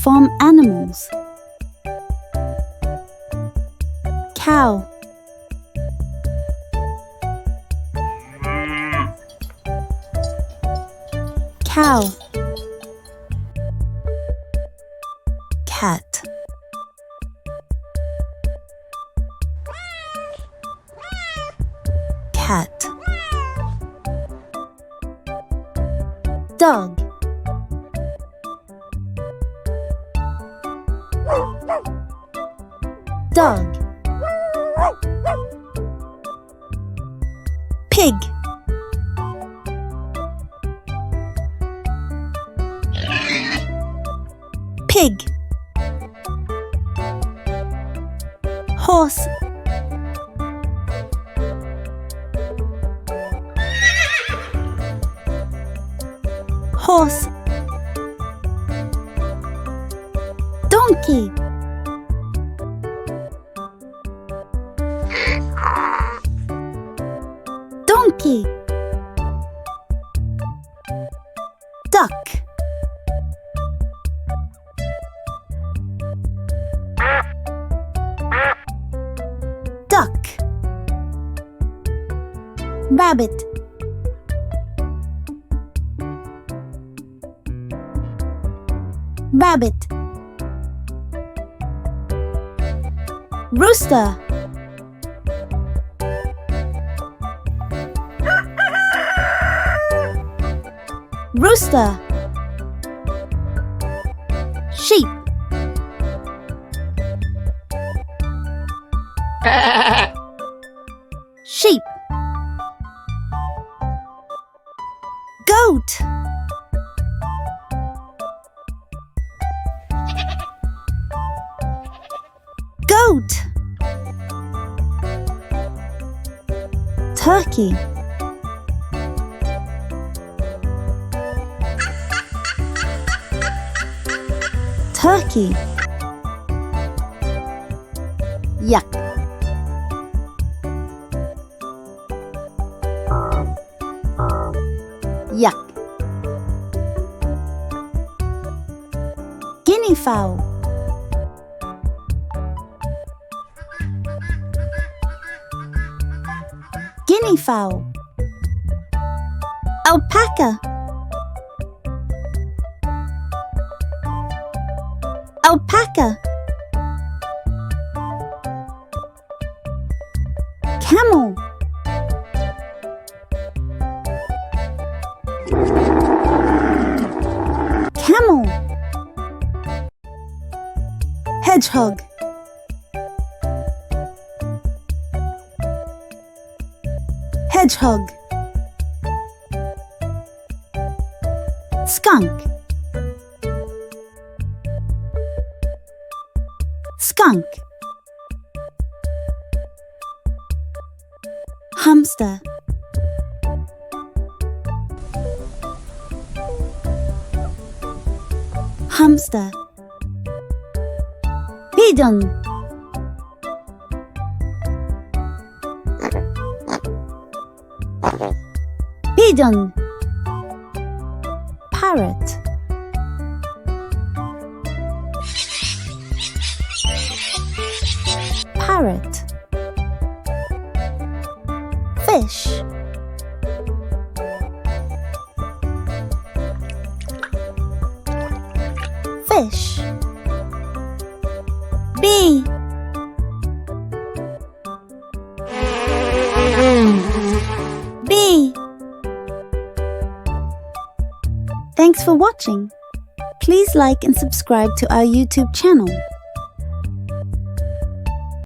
farm animals. Cow. Cow. Cat. Cat. Dog. Dog. Pig. Pig. Horse. Horse. Donkey. Donkey. Duck. Duck. Rabbit. Rabbit. Rooster. Rooster. Sheep. Sheep. Goat. Goat. Turkey. Turkey. Yuck. Yuck. Guinea fowl. Guinea fowl. Alpaca. Alpaca. Camel. Camel. Hedgehog. Hedgehog. Skunk. Skunk. Hamster. Hamster. Pigeon. Pigeon. Parrot. Parrot. Fish. Fish. Bee. Bee. Thanks for watching. Please like and subscribe to our YouTube channel.